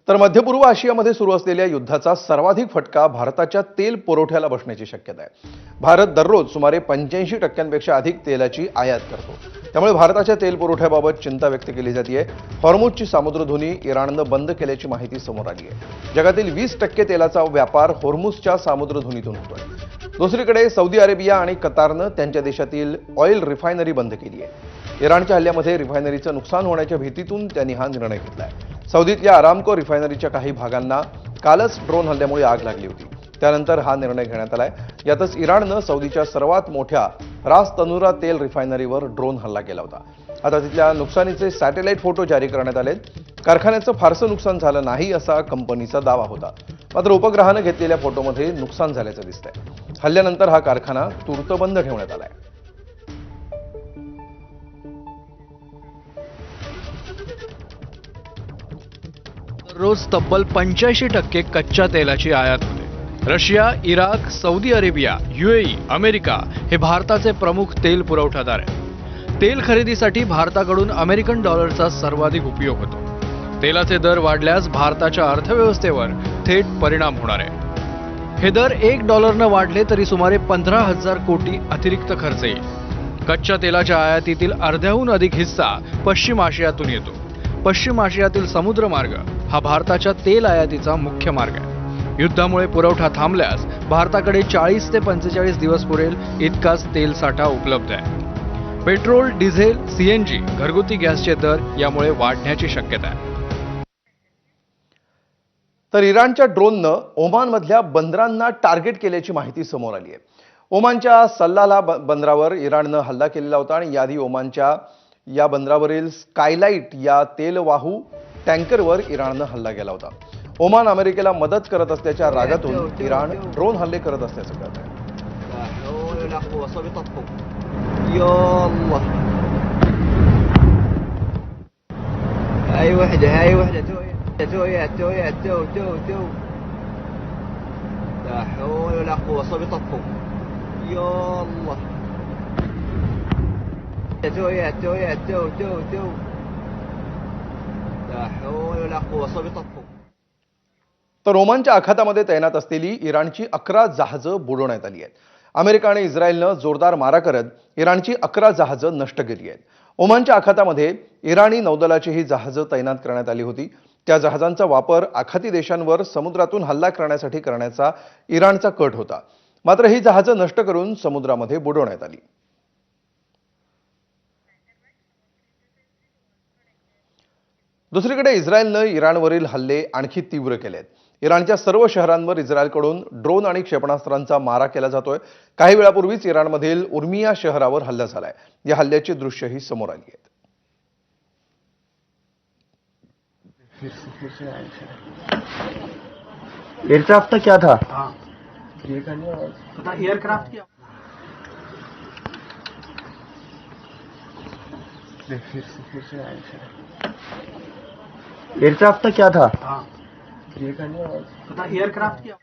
तर मध्य पूर्व आशियामध्ये सुरू असलेल्या युद्धाचा सर्वाधिक फटका भारताच्या तेल पुरवठ्याला बसण्याची शक्यता आहे। भारत दररोज सुमारे 85% अधिक तेलाची आयात करतो। त्यामुळे भारताच्या तेल पुरवठ्याबाबत चिंता व्यक्त केली जाते। हॉर्मुझची सामुद्रधुनी इराणनं बंद केल्याची माहिती समोर आली आहे। जगातील 20% तेलाचा व्यापार हॉर्मुझच्या सामुद्रधुनीतून होतोय। दुसरीकडे सौदी अरेबिया आणि कतारनं त्यांच्या देशातील ऑइल रिफायनरी बंद केली आहे। इराणच्या हल्ल्यामध्ये रिफायनरीचं नुकसान होण्याच्या भीतीतून त्यांनी हा निर्णय घेतलाय। सौदीतल्या अरामको रिफायनरीच्या काही भागांना कालच ड्रोन हल्ल्यामुळे आग लागली होती। त्यानंतर हा निर्णय घेण्यात आलाय। यातच इराणनं सौदीच्या सर्वात मोठ्या रास तनुरा तेल रिफायनरीवर ड्रोन हल्ला केला होता। आता तिथल्या नुकसानीचे सॅटेलाइट फोटो जारी करण्यात आले। कारखान्याचं फारसं नुकसान झालं नाही असा कंपनीचा दावा होता। मात्र उपग्रहानं घेतलेल्या फोटोमध्ये नुकसान झाल्याचं दिसतंय। हल्ल्यानंतर हा कारखाना तूर्त बंद ठेवण्यात आलाय। रोज तब्बल 85% कच्च्या तेलाची आयात होते। Russia, Iraq, Saudi Arabia, UAE, America हे भारताचे प्रमुख तेल पुरवठादार आहेत। तेल खरेदीसाठी भारताकडून अमेरिकन डॉलरचा सर्वाधिक उपयोग होतो। तेलाचे दर वाढल्यास भारताच्या अर्थव्यवस्थेवर थेट परिणाम होणार आहे। हे दर $1 वाढले तरी सुमारे 15,000 कोटी अतिरिक्त खर्च येईल। कच्च्या तेलाच्या आयातीतील अर्ध्याहून अधिक हिस्सा पश्चिम आशियातून येतो। पश्चिम आशियातील समुद्रमार्ग हा भारताच्या तेल आयातीचा मुख्य मार्ग आहे। युद्धामुळे पुरवठा थांबल्यास भारताकडे 40 ते 45 दिवस पुरेल इतकाच तेल साठा उपलब्ध आहे। पेट्रोल, डिझेल, CNG, घरगुती गॅसचे दर यामुळे वाढण्याची शक्यता आहे। तर इराणच्या ड्रोननं ओमानमधल्या बंदरांना टार्गेट केल्याची माहिती समोर आली आहे। ओमानच्या सल्लाला बंदरावर इराणनं हल्ला केलेला होता आणि याआधी ओमानच्या या बंदरावरील स्कायलाइट या तेलवाहू टँकरवर इराणनं हल्ला केला होता। ओमान अमेरिकेला मदत करत असल्याच्या रागातून इराण ड्रोन हल्ले करत असल्याचं कळतंय। तर ओमानच्या आखातामध्ये तैनात असलेली इराणची 11 जहाजं बुडवण्यात आली आहेत। अमेरिका आणि इस्रायलनं जोरदार मारा करत इराणची 11 जहाजं नष्ट केली आहेत। ओमानच्या आखातामध्ये इराणी नौदलाची ही जहाजं तैनात करण्यात आली होती। त्या जहाजांचा वापर आखाती देशांवर समुद्रातून हल्ला करण्यासाठी करण्याचा इराणचा कट होता। मात्र ही जहाजं नष्ट करून समुद्रामध्ये बुडवण्यात आली। दुसरीकडे इस्रायलनं इराणवरील हल्ले आणखी तीव्र केलेत। इराणच्या सर्व शहरांवर इस्रायलकडून ड्रोन आणि क्षेपणास्त्रांचा मारा केला जातोय। काही वेळापूर्वीच इराणमधील उर्मिया शहरावर हल्ला झालाय। या हल्ल्याची दृश्यही समोर आली आहेत। एयरक्राफ्ट क्या था? एयरक्राफ्ट क्या? एयरक्राफ्ट क्या था? एयरक्राफ्ट क्या?